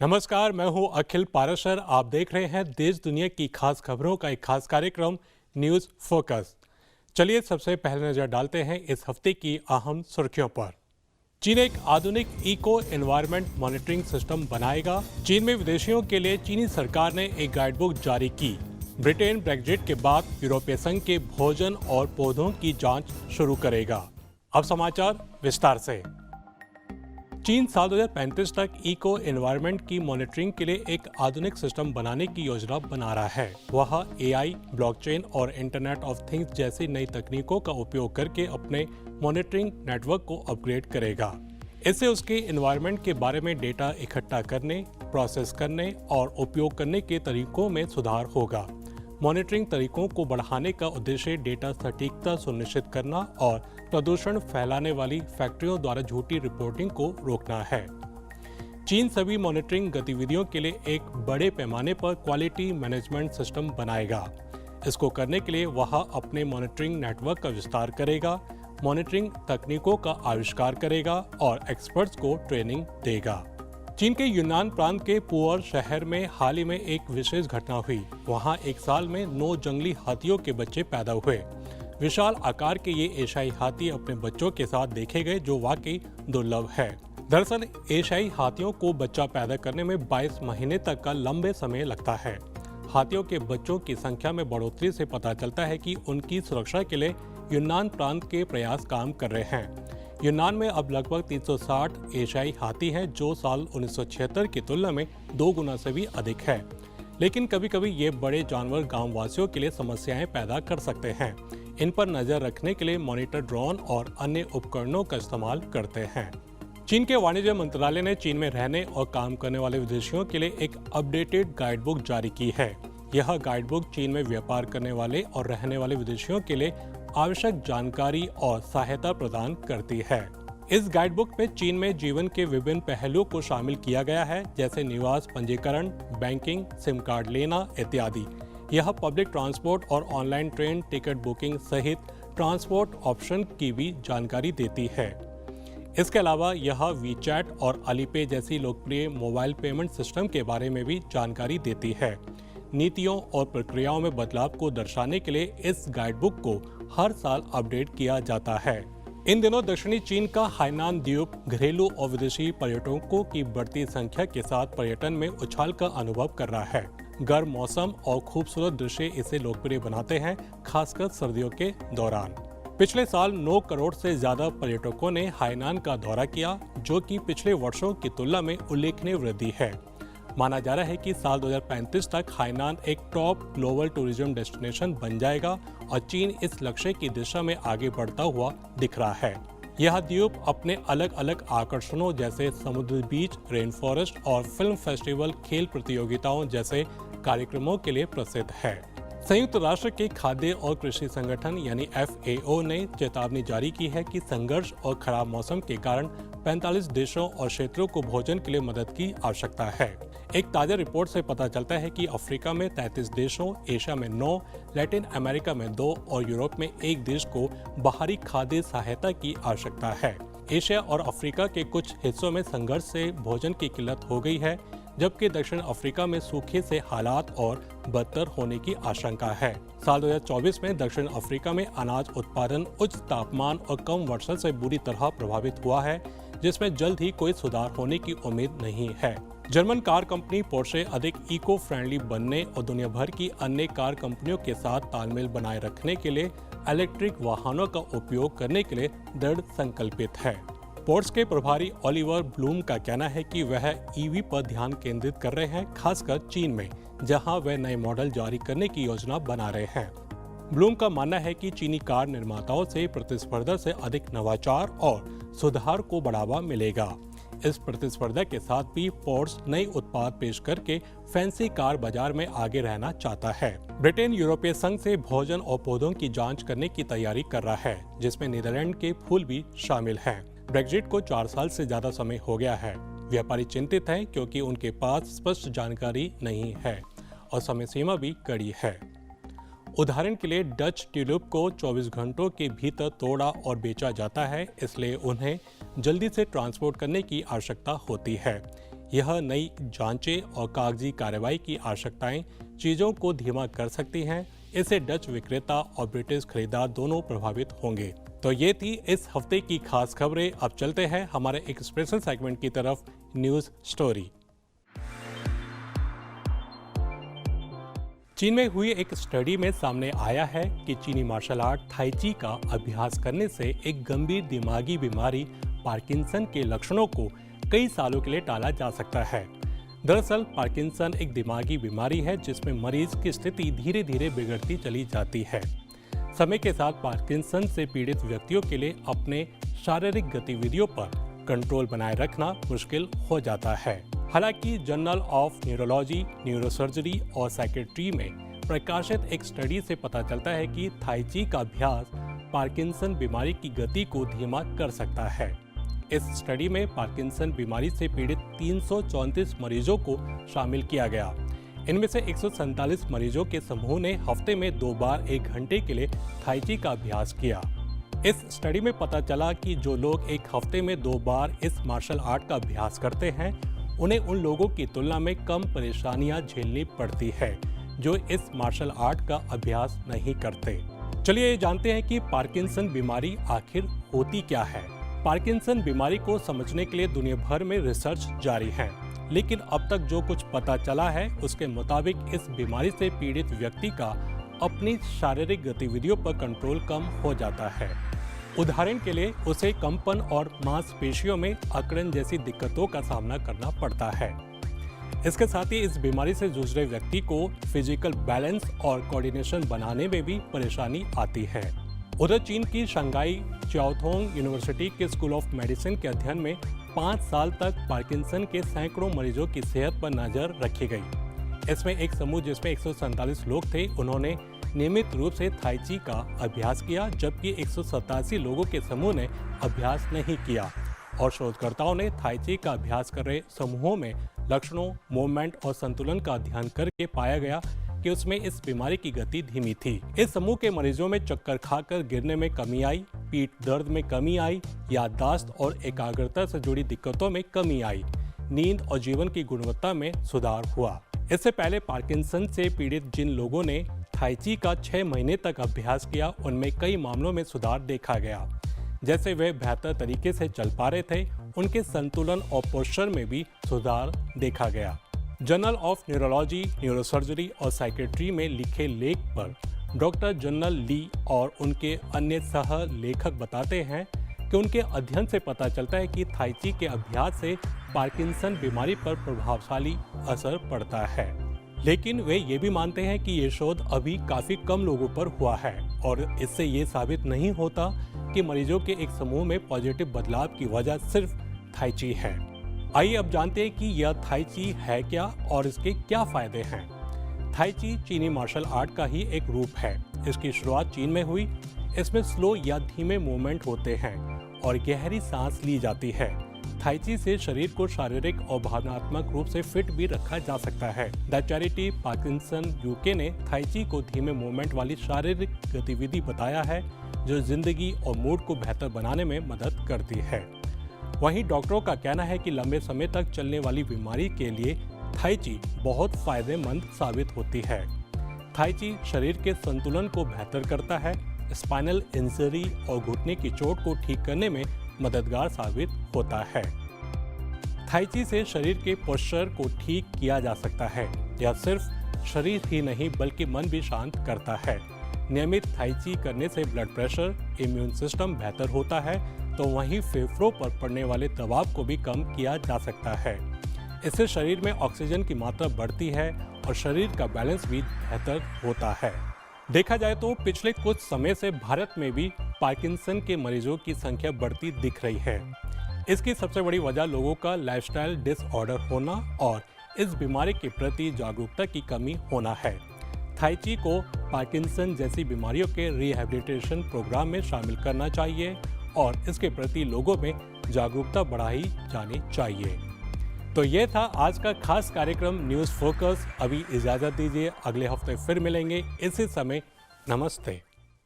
नमस्कार, मैं हूं अखिल पाराशर। आप देख रहे हैं देश दुनिया की खास खबरों का एक खास कार्यक्रम न्यूज फोकस। चलिए सबसे पहले नजर डालते हैं इस हफ्ते की अहम सुर्खियों पर। चीन एक आधुनिक इको एनवायरनमेंट मॉनिटरिंग सिस्टम बनाएगा। चीन में विदेशियों के लिए चीनी सरकार ने एक गाइडबुक जारी की। ब्रिटेन ब्रेक्जिट के बाद यूरोपीय संघ के भोजन और पौधों की जांच शुरू करेगा। अब समाचार विस्तार से। चीन साल 2035 तक इको एनवायरनमेंट की मॉनिटरिंग के लिए एक आधुनिक सिस्टम बनाने की योजना बना रहा है। वह एआई, ब्लॉकचेन और इंटरनेट ऑफ थिंग्स जैसी नई तकनीकों का उपयोग करके अपने मॉनिटरिंग नेटवर्क को अपग्रेड करेगा। इससे उसके एनवायरनमेंट के बारे में डेटा इकट्ठा करने, प्रोसेस करने और उपयोग करने के तरीकों में सुधार होगा। मॉनिटरिंग तरीकों को बढ़ाने का उद्देश्य डेटा सटीकता सुनिश्चित करना और प्रदूषण फैलाने वाली फैक्ट्रियों द्वारा झूठी रिपोर्टिंग को रोकना है। चीन सभी मॉनिटरिंग गतिविधियों के लिए एक बड़े पैमाने पर क्वालिटी मैनेजमेंट सिस्टम बनाएगा। इसको करने के लिए वह अपने मॉनिटरिंग नेटवर्क का विस्तार करेगा, मॉनिटरिंग तकनीकों का आविष्कार करेगा और एक्सपर्ट्स को ट्रेनिंग देगा। चीन के यूनान प्रांत के पुअर शहर में हाल ही में एक विशेष घटना हुई। वहां एक साल में 9 जंगली हाथियों के बच्चे पैदा हुए। विशाल आकार के ये एशियाई हाथी अपने बच्चों के साथ देखे गए, जो वाकई दुर्लभ है। दरअसल एशियाई हाथियों को बच्चा पैदा करने में 22 महीने तक का लंबे समय लगता है। हाथियों के बच्चों की संख्या में बढ़ोतरी से पता चलता है कि उनकी सुरक्षा के लिए यूनान प्रांत के प्रयास काम कर रहे हैं। यूनान में अब लगभग 360 एशियाई हाथी हैं, जो साल 1976 की तुलना में 2 गुना से भी अधिक है। लेकिन कभी कभी ये बड़े जानवर गांव वासियों के लिए समस्याएं पैदा कर सकते हैं। इन पर नजर रखने के लिए मॉनिटर ड्रोन और अन्य उपकरणों का इस्तेमाल करते हैं। चीन के वाणिज्य मंत्रालय ने चीन में रहने और काम करने वाले विदेशियों के लिए एक अपडेटेड गाइडबुक जारी की है। यह गाइडबुक चीन में व्यापार करने वाले और रहने वाले विदेशियों के लिए आवश्यक जानकारी और सहायता प्रदान करती है। इस गाइडबुक में चीन में जीवन के विभिन्न पहलुओं को शामिल किया गया है, जैसे निवास पंजीकरण, बैंकिंग, सिम कार्ड लेना इत्यादि। यह पब्लिक ट्रांसपोर्ट और ऑनलाइन ट्रेन टिकट बुकिंग सहित ट्रांसपोर्ट ऑप्शन की भी जानकारी देती है। इसके अलावा यह वीचैट और अलीपे जैसी लोकप्रिय मोबाइल पेमेंट सिस्टम के बारे में भी जानकारी देती है। नीतियों और प्रक्रियाओं में बदलाव को दर्शाने के लिए इस गाइडबुक को हर साल अपडेट किया जाता है। इन दिनों दक्षिणी चीन का हाइनान द्वीप घरेलू और विदेशी पर्यटकों की बढ़ती संख्या के साथ पर्यटन में उछाल का अनुभव कर रहा है। गर्म मौसम और खूबसूरत दृश्य इसे लोकप्रिय बनाते हैं, खासकर सर्दियों के दौरान। पिछले साल 9 करोड़ से ज्यादा पर्यटकों ने हाइनान का दौरा किया, जो कि पिछले वर्षों की तुलना में उल्लेखनीय वृद्धि है। माना जा रहा है कि साल 2035 तक हाइनान एक टॉप ग्लोबल टूरिज्म डेस्टिनेशन बन जाएगा और चीन इस लक्ष्य की दिशा में आगे बढ़ता हुआ दिख रहा है। यह द्वीप अपने अलग अलग आकर्षणों जैसे समुद्र बीच, रेन फॉरेस्ट और फिल्म फेस्टिवल, खेल प्रतियोगिताओं जैसे कार्यक्रमों के लिए प्रसिद्ध है। संयुक्त राष्ट्र के खाद्य और कृषि संगठन यानी FAO ने चेतावनी जारी की है कि संघर्ष और खराब मौसम के कारण 45 देशों और क्षेत्रों को भोजन के लिए मदद की आवश्यकता है। एक ताजा रिपोर्ट से पता चलता है कि अफ्रीका में 33 देशों, एशिया में 9, लैटिन अमेरिका में 2 और यूरोप में 1 देश को बाहरी खाद्य सहायता की आवश्यकता है। एशिया और अफ्रीका के कुछ हिस्सों में संघर्ष से भोजन की किल्लत हो गई है, जबकि दक्षिण अफ्रीका में सूखे से हालात और बदतर होने की आशंका है। साल 2024 में दक्षिण अफ्रीका में अनाज उत्पादन उच्च तापमान और कम वर्षा से बुरी तरह प्रभावित हुआ है, जिसमें जल्द ही कोई सुधार होने की उम्मीद नहीं है। जर्मन कार कंपनी पोर्शे अधिक इको फ्रेंडली बनने और दुनिया भर की अन्य कार कंपनियों के साथ तालमेल बनाए रखने के लिए इलेक्ट्रिक वाहनों का उपयोग करने के लिए दृढ़ संकल्पित है। पोर्शे के प्रभारी ओलिवर ब्लूम का कहना है कि वह ईवी पर ध्यान केंद्रित कर रहे हैं, खासकर चीन में, जहां वह नए मॉडल जारी करने की योजना बना रहे हैं। ब्लूम का मानना है कि चीनी कार निर्माताओं से प्रतिस्पर्धा से अधिक नवाचार और सुधार को बढ़ावा मिलेगा। इस प्रतिस्पर्धा के साथ भी पोर्शे नए उत्पाद पेश करके फैंसी कार बाजार में आगे रहना चाहता है। ब्रिटेन यूरोपीय संघ से भोजन और पौधों की जांच करने की तैयारी कर रहा है, जिसमें नीदरलैंड के फूल भी शामिल हैं। ब्रेक्जिट को 4 साल से ज्यादा समय हो गया है। व्यापारी चिंतित हैं क्योंकि उनके पास स्पष्ट जानकारी नहीं है और समय सीमा भी कड़ी है। उदाहरण के लिए डच ट्यूलिप को 24 घंटों के भीतर तोड़ा और बेचा जाता है, इसलिए उन्हें जल्दी से ट्रांसपोर्ट करने की आवश्यकता होती है। यह नई जांचें और कागजी कार्रवाई की आवश्यकताएं चीजों को धीमा कर सकती हैं। इससे डच विक्रेता और ब्रिटिश खरीदार दोनों प्रभावित होंगे। तो ये थी इस हफ्ते की खास खबरें। अब चलते हैं हमारे एक स्पेशल सेगमेंट की तरफ, न्यूज स्टोरी। चीन में हुई एक स्टडी में सामने आया है कि चीनी मार्शल आर्ट थाई ची का अभ्यास करने से एक गंभीर दिमागी बीमारी पार्किंसन के लक्षणों को कई सालों के लिए टाला जा सकता है। दरअसल पार्किंसन एक दिमागी बीमारी है जिसमें मरीज की स्थिति धीरे धीरे बिगड़ती चली जाती है। समय के साथ पार्किंसन से पीड़ित व्यक्तियों के लिए अपने शारीरिक गतिविधियों पर कंट्रोल बनाए रखना मुश्किल हो जाता है। हालांकि जर्नल ऑफ न्यूरोलॉजी, न्यूरोसर्जरी और साइकेट्री में प्रकाशित एक स्टडी से पता चलता है कि थाई ची का अभ्यास पार्किंसन बीमारी की गति को धीमा कर सकता है। इस स्टडी में पार्किंसन बीमारी से पीड़ित 334 मरीजों को शामिल किया गया। इनमें से 147 मरीजों के समूह ने हफ्ते में 2 बार 1 घंटे के लिए थाई ची का अभ्यास किया। इस स्टडी में पता चला कि जो लोग एक हफ्ते में 2 बार इस मार्शल आर्ट का अभ्यास करते हैं, उन्हें उन लोगों की तुलना में कम परेशानियां झेलनी पड़ती है जो इस मार्शल आर्ट का अभ्यास नहीं करते। चलिए जानते हैं कि पार्किंसन बीमारी आखिर होती क्या है। पार्किंसन बीमारी को समझने के लिए दुनिया भर में रिसर्च जारी है, लेकिन अब तक जो कुछ पता चला है उसके मुताबिक इस बीमारी से पीड़ित व्यक्ति का अपनी शारीरिक गतिविधियों पर कंट्रोल कम हो जाता है। उदाहरण के लिए उसे कंपन और मांसपेशियों में अकड़न जैसी दिक्कतों का सामना करना पड़ता है। इसके साथ ही इस बीमारी से जूझ रहे व्यक्ति को फिजिकल बैलेंस और कोऑर्डिनेशन बनाने में भी परेशानी आती है। उधर चीन की शंघाई च्याओथोंग यूनिवर्सिटी के स्कूल ऑफ मेडिसिन के अध्ययन में 5 साल तक पार्किंसन के सैकड़ों मरीजों की सेहत पर नजर रखी गई। इसमें एक समूह जिसमें 147 लोग थे, उन्होंने नियमित रूप से थाई ची का अभ्यास किया, जबकि 187 लोगों के समूह ने अभ्यास नहीं किया। और शोधकर्ताओं ने थाई ची का अभ्यास कर रहे समूहों में लक्षणों, मूवमेंट और संतुलन का अध्ययन करके पाया गया कि उसमें इस बीमारी की गति धीमी थी। इस समूह के मरीजों में चक्कर खाकर गिरने में कमी आई, पीठ दर्द में कमी आई, याददाश्त और एकाग्रता से जुड़ी दिक्कतों में कमी आई, नींद और जीवन की गुणवत्ता में सुधार हुआ। इससे पहले पार्किंसन से पीड़ित जिन लोगों ने थाई ची का 6 महीने तक अभ्यास किया, उनमें कई मामलों में सुधार देखा गया। जैसे वे बेहतर तरीके से चल पा रहे थे, उनके संतुलन और पोस्चर में भी सुधार देखा गया। जर्नल ऑफ न्यूरोलॉजी, न्यूरोसर्जरी और साइकेट्री में लिखे लेख पर डॉक्टर जनरल ली और उनके अन्य सह लेखक बताते हैं कि उनके अध्ययन से पता चलता है कि थाई ची के अभ्यास से पार्किंसन बीमारी पर प्रभावशाली असर पड़ता है। लेकिन वे ये भी मानते हैं कि ये शोध अभी काफी कम लोगों पर हुआ है और इससे ये साबित नहीं होता कि मरीजों के एक समूह में पॉजिटिव बदलाव की वजह सिर्फ थाई ची है। आइए अब जानते हैं कि यह थाई ची है क्या और इसके क्या फायदे हैं। थाई ची चीनी मार्शल आर्ट का ही एक रूप है। इसकी शुरुआत चीन में हुई। इसमें स्लो या धीमे मूवमेंट होते हैं और गहरी सांस ली जाती है। थाई ची से शरीर को शारीरिक और भावनात्मक रूप से फिट भी रखा जा सकता है। द चैरिटी पार्किंसन यूके ने थाई ची को धीमे मूवमेंट वाली शारीरिक गतिविधि बताया है जो जिंदगी और मूड को बेहतर बनाने में मदद करती है। वहीं डॉक्टरों का कहना है कि लंबे समय तक चलने वाली बीमारी के लिए थाई ची बहुत फायदेमंद साबित होती है। थाई ची शरीर के संतुलन को बेहतर करता है, स्पाइनल इंजरी और घुटने की चोट को ठीक करने में मददगार साबित होता है। थाई ची से शरीर के पोस्चर को ठीक किया जा सकता है। यह सिर्फ शरीर ही नहीं बल्कि मन भी शांत करता है। नियमित थाई ची करने से ब्लड प्रेशर, इम्यून सिस्टम बेहतर होता है, तो वहीं फेफड़ों पर पड़ने वाले दबाव को भी कम किया जा सकता है। इससे शरीर में ऑक्सीजन की मात्रा बढ़ती है और शरीर का बैलेंस भी बेहतर होता है। देखा जाए तो पिछले कुछ समय से भारत में भी पार्किंसन के मरीजों की संख्या बढ़ती दिख रही है। इसकी सबसे बड़ी वजह लोगों का लाइफस्टाइल डिसऑर्डर होना और इस बीमारी के प्रति जागरूकता की कमी होना है। थाई ची को पार्किंसन जैसी बीमारियों के रिहैबिलिटेशन प्रोग्राम में शामिल करना चाहिए और इसके प्रति लोगों में जागरूकता बढ़ाई जानी चाहिए। तो ये था आज का खास कार्यक्रम न्यूज़ फोकस। अभी इजाज़त दीजिए, अगले हफ्ते फिर मिलेंगे इसी समय। नमस्ते।